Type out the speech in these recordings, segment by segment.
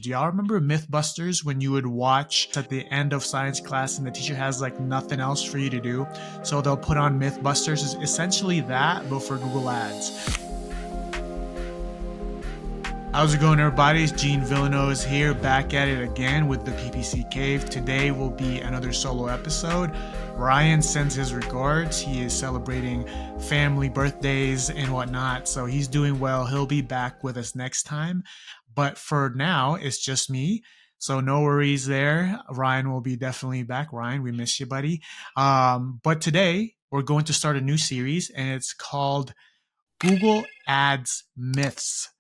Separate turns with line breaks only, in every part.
Do y'all remember Mythbusters when you would watch at the end of science class and the teacher has like nothing else for you to do? So they'll put on Mythbusters. It's essentially that, but for Google Ads. How's it going, everybody? It's Villanoz here, back at it again with the PPC Cave. Today will be another solo episode. Ryan sends his regards. He is celebrating family birthdays and whatnot, so he's doing well. He'll be back with us next time. But for now, it's just me. So no worries there. Ryan will be definitely back. Ryan, we miss you, buddy. But today we're going to start a new series, and it's called Google Ads Myths.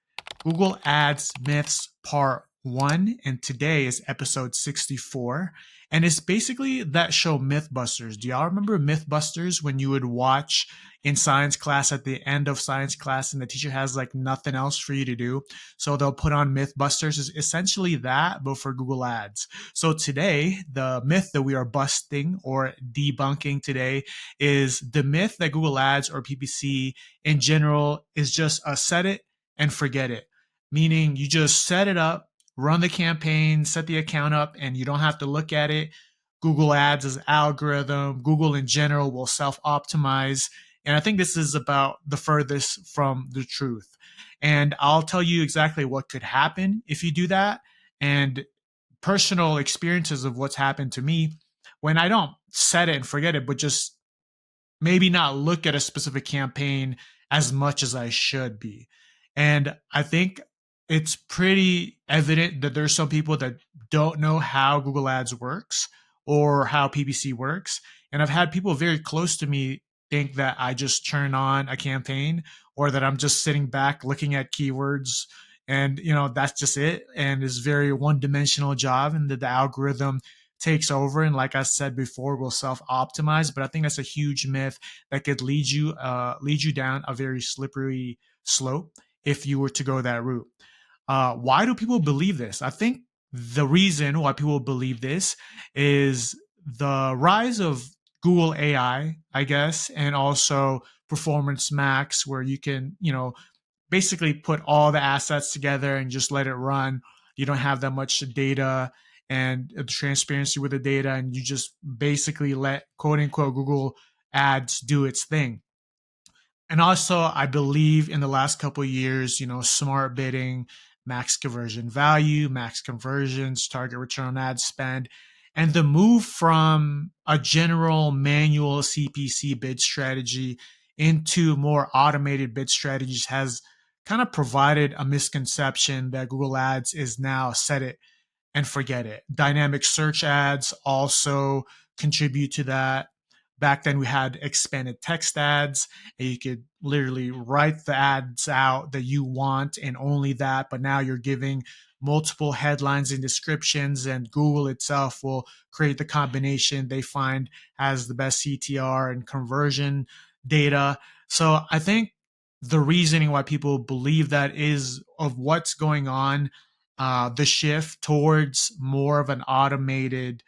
Google Ads Myths Part 1, and today is episode 64. And it's basically that show Mythbusters. Do y'all remember Mythbusters when you would watch in science class at the end of science class and the teacher has like nothing else for you to do? So they'll put on Mythbusters. It's essentially that, but for Google Ads. So today, the myth that we are busting or debunking today is the myth that Google Ads or PPC in general is just a set it and forget it. Meaning you just set it up, run the campaign, set the account up, and you don't have to look at it. Google Ads' algorithm, Google in general will self-optimize. And I think this is about the furthest from the truth. And I'll tell you exactly what could happen if you do that and personal experiences of what's happened to me when I don't set it and forget it, but just maybe not look at a specific campaign as much as I should be. And I think it's pretty evident that there's some people that don't know how Google Ads works or how PPC works. And I've had people very close to me think that I just turn on a campaign or that I'm just sitting back looking at keywords and, that's just it. And it's very one-dimensional job and that the algorithm takes over. And like I said before, will self-optimize. But I think that's a huge myth that could lead you down a very slippery slope if you were to go that route. Why do people believe this? I think the reason why people believe this is the rise of Google AI, I guess, and also Performance Max, where you can, basically put all the assets together and just let it run. You don't have that much data and the transparency with the data, and you just basically let quote unquote Google Ads do its thing. And also, I believe in the last couple of years, smart bidding, max conversion value, max conversions, target return on ad spend, and the move from a general manual CPC bid strategy into more automated bid strategies has kind of provided a misconception that Google Ads is now set it and forget it. Dynamic search ads also contribute to that. Back then, we had expanded text ads, and you could literally write the ads out that you want and only that. But now you're giving multiple headlines and descriptions, and Google itself will create the combination they find has the best CTR and conversion data. So I think the reasoning why people believe that is of what's going on, the shift towards more of an automated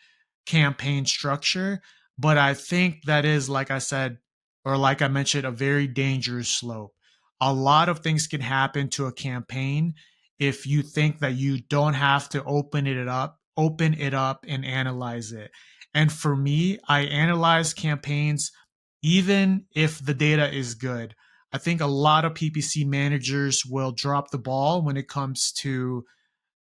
campaign structure. But I think that is, like I said, or like I mentioned, a very dangerous slope. A lot of things can happen to a campaign if you think that you don't have to open it up and analyze it. And for me, I analyze campaigns even if the data is good. I think a lot of PPC managers will drop the ball when it comes to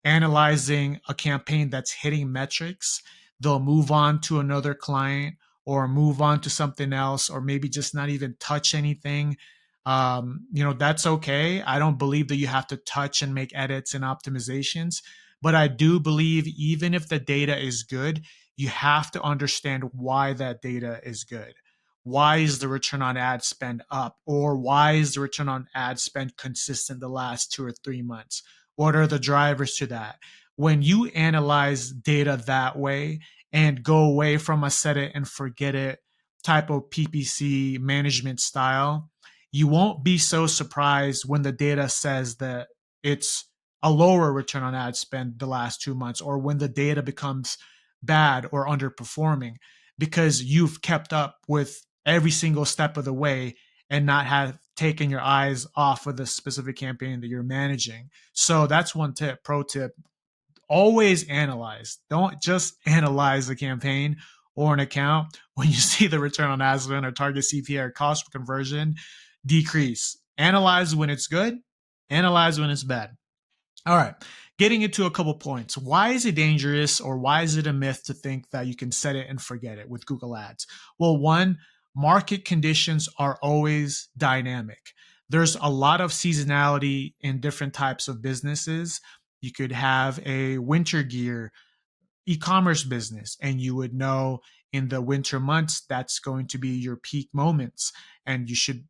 analyzing a campaign that's hitting metrics. They'll move on to another client or move on to something else, or maybe just not even touch anything. That's okay. I don't believe that you have to touch and make edits and optimizations, but I do believe even if the data is good, you have to understand why that data is good. Why is the return on ad spend up? Or why is the return on ad spend consistent the last 2 or 3 months? What are the drivers to that? When you analyze data that way and go away from a set it and forget it type of PPC management style, you won't be so surprised when the data says that it's a lower return on ad spend the last 2 months, or when the data becomes bad or underperforming, because you've kept up with every single step of the way and not have taken your eyes off of the specific campaign that you're managing. So that's one tip, pro tip. always analyze. Don't just analyze the campaign or an account when you see the return on ad spend or target CPA or cost per conversion decrease. Analyze when it's good, analyze when it's bad. All right, getting into a couple points. Why is it dangerous, or why is it a myth to think that you can set it and forget it with Google Ads? Well, one, market conditions are always dynamic. There's a lot of seasonality in different types of businesses. You could have a winter gear e-commerce business, and you would know in the winter months that's going to be your peak moments, and you should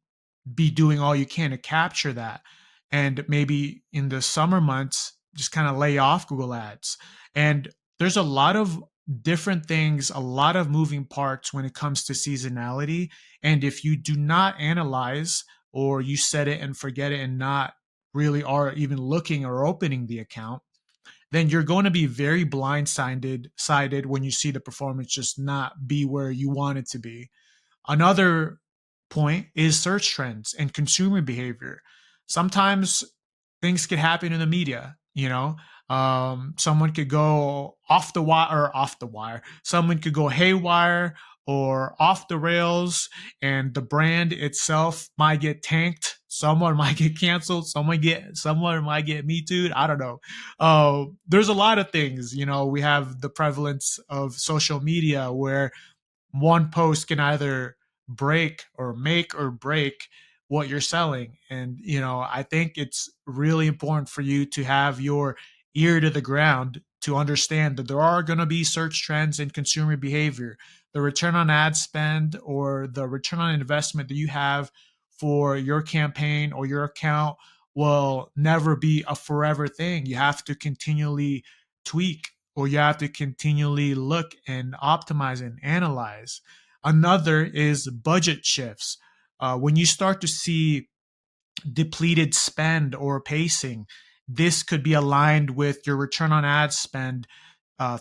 be doing all you can to capture that. And maybe in the summer months, just kind of lay off Google Ads. And there's a lot of different things, a lot of moving parts when it comes to seasonality. And if you do not analyze, or you set it and forget it and not really are even looking or opening the account, then you're going to be very blindsided when you see the performance just not be where you want it to be. Another point is search trends and consumer behavior. Sometimes things could happen in the media, someone could go off the wire. Someone could go haywire or off the rails, and the brand itself might get tanked. Someone might get canceled. Someone might get me too. I don't know. There's a lot of things. We have the prevalence of social media where one post can either break or make or break what you're selling. And, I think it's really important for you to have your ear to the ground to understand that there are going to be search trends and consumer behavior. The return on ad spend or the return on investment that you have for your campaign or your account will never be a forever thing. You have to continually tweak, or you have to continually look and optimize and analyze. Another is budget shifts. When you start to see depleted spend or pacing, this could be aligned with your return on ad spend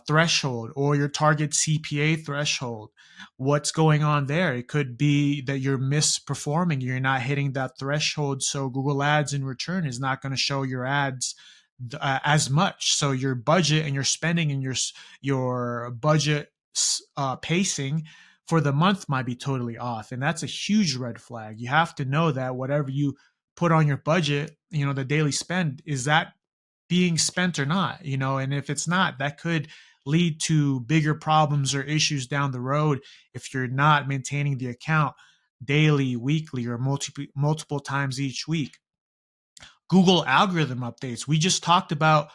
threshold or your target CPA threshold. What's going on there? It could be that you're misperforming, you're not hitting that threshold. So Google Ads in return is not going to show your ads as much. So your budget and your spending and your budget pacing for the month might be totally off. And that's a huge red flag. You have to know that whatever you put on your budget, the daily spend, is that being spent or not, and if it's not, that could lead to bigger problems or issues down the road if you're not maintaining the account daily, weekly, or multiple times each week. Google algorithm updates. We just talked about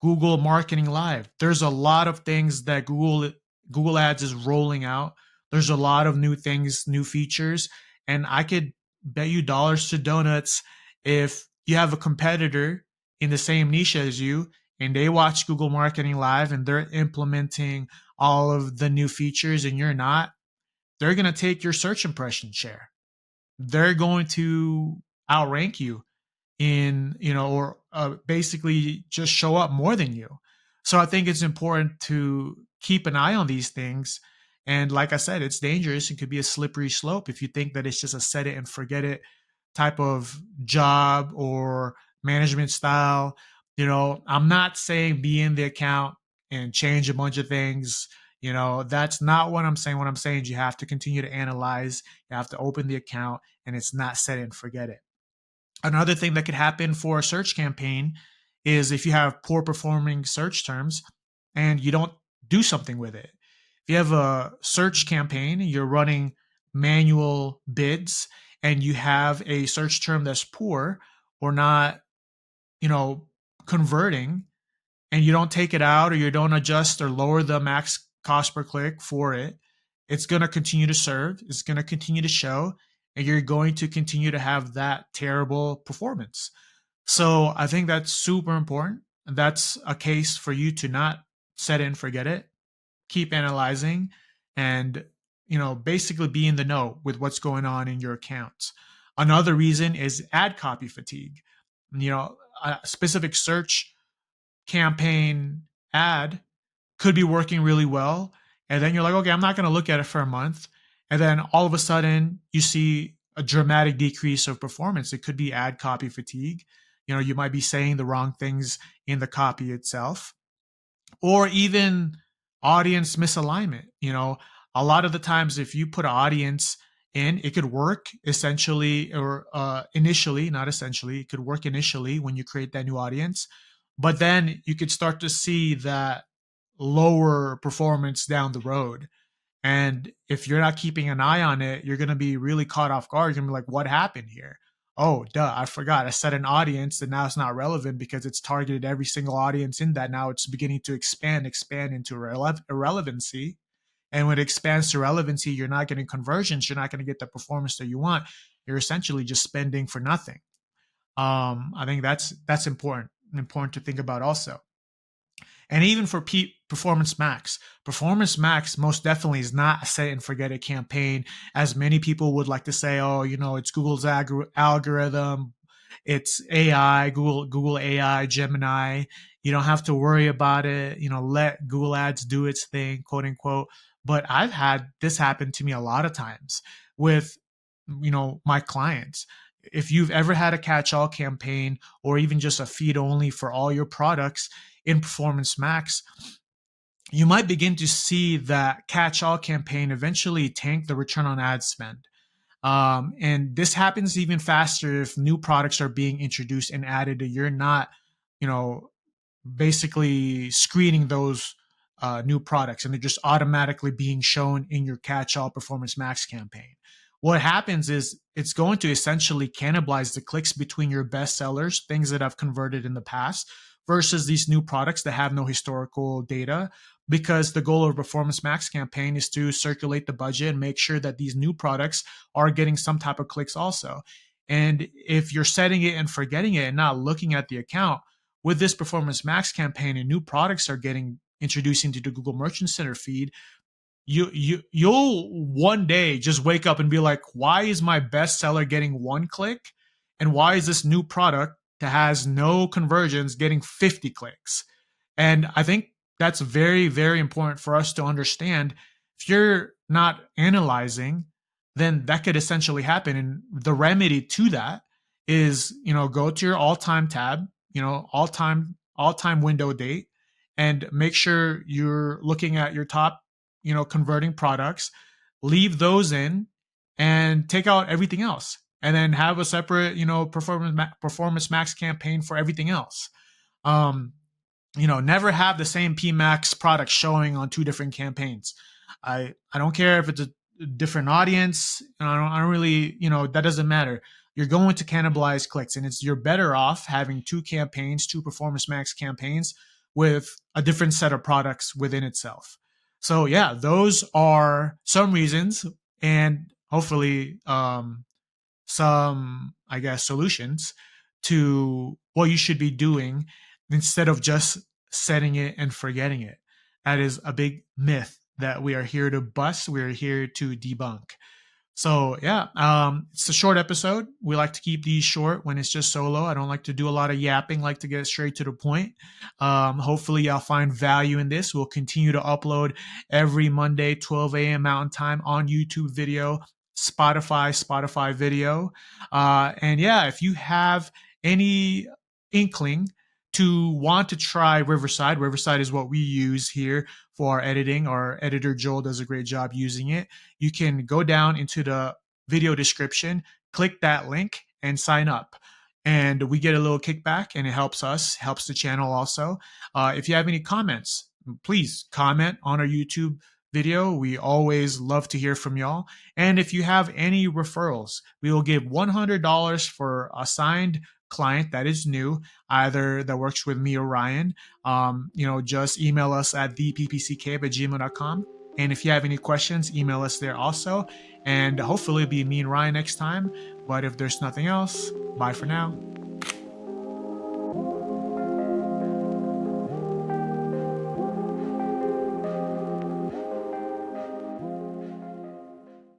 Google Marketing Live. There's a lot of things that Google Ads is rolling out. There's a lot of new things, new features, and I could bet you dollars to donuts if you have a competitor in the same niche as you and they watch Google Marketing Live and they're implementing all of the new features and you're not, they're going to take your search impression share. They're going to outrank you in, or basically just show up more than you. So I think it's important to keep an eye on these things. And like I said, it's dangerous. It could be a slippery slope if you think that it's just a set it and forget it type of job or management style. I'm not saying be in the account and change a bunch of things. That's not what I'm saying. What I'm saying is you have to continue to analyze, you have to open the account, and it's not set it and forget it. Another thing that could happen for a search campaign is if you have poor performing search terms and you don't do something with it. If you have a search campaign, you're running manual bids and you have a search term that's poor or not, converting, and you don't take it out or you don't adjust or lower the max cost per click for it, it's going to continue to serve, it's going to continue to show, and you're going to continue to have that terrible performance. So I think that's super important. That's a case for you to not set it and forget it. Keep analyzing and, basically be in the know with what's going on in your accounts. Another reason is ad copy fatigue. A specific search campaign ad could be working really well. And then you're like, okay, I'm not going to look at it for a month. And then all of a sudden you see a dramatic decrease of performance. It could be ad copy fatigue. You might be saying the wrong things in the copy itself. or even audience misalignment. A lot of the times, if you put an audience in, it could work essentially or initially, not essentially, it could work initially when you create that new audience. But then you could start to see that lower performance down the road. And if you're not keeping an eye on it, you're going to be really caught off guard. You're going to be like, what happened here? Oh, duh, I forgot. I set an audience and now it's not relevant because it's targeted every single audience in that. Now it's beginning to expand into irrelevancy. And when it expands to relevancy, you're not getting conversions. You're not going to get the performance that you want. You're essentially just spending for nothing. I think that's important to think about also. And even for Performance Max most definitely is not a set and forget it campaign, as many people would like to say. Oh, it's Google's algorithm, it's AI, Google AI, Gemini. You don't have to worry about it. Let Google Ads do its thing, quote unquote. But I've had this happen to me a lot of times with my clients. If you've ever had a catch-all campaign or even just a feed only for all your products in Performance Max, you might begin to see that catch-all campaign eventually tank the return on ad spend. And this happens even faster if new products are being introduced and added. You're not, basically screening those new products, and they're just automatically being shown in your catch-all Performance Max campaign. What happens is it's going to essentially cannibalize the clicks between your best sellers, things that have converted in the past, versus these new products that have no historical data, because the goal of Performance Max campaign is to circulate the budget and make sure that these new products are getting some type of clicks also. And if you're setting it and forgetting it and not looking at the account, with this Performance Max campaign and new products are getting introduced into the Google Merchant Center feed, you'll one day just wake up and be like, why is my best seller getting 1 click, and why is this new product that has no conversions getting 50 clicks? And I think that's very, very important for us to understand. If you're not analyzing, then that could essentially happen. And the remedy to that is, go to your all-time tab, all-time window date, and make sure you're looking at your top, converting products, leave those in and take out everything else. And then have a separate, Performance Max campaign for everything else. Never have the same PMax product showing on 2 different campaigns. I don't care if it's a different audience. I don't really, that doesn't matter. You're going to cannibalize clicks, and you're better off having 2 campaigns, 2 Performance Max campaigns with a different set of products within itself. So yeah, those are some reasons, and hopefully some, I guess, solutions to what you should be doing instead of just setting it and forgetting it. That is a big myth that we are here to bust. We are here to debunk. So yeah, it's a short episode. We like to keep these short when it's just solo. I don't like to do a lot of yapping, like to get straight to the point. Hopefully y'all find value in this. We'll continue to upload every Monday, 12 a.m. Mountain Time on YouTube video, Spotify video. And yeah, if you have any inkling to want to try Riverside is what we use here for our editing. Our editor Joel does a great job using it. You can go down into the video description, click that link, and sign up. And we get a little kickback, and it helps us, helps the channel also. If you have any comments, please comment on our YouTube video. We always love to hear from y'all. And if you have any referrals, we will give $100 for a signed client that is new, either that works with me or Ryan. Just email us at theppccave@gmail.com. And if you have any questions, email us there also. And hopefully it'll be me and Ryan next time. But if there's nothing else, bye for now.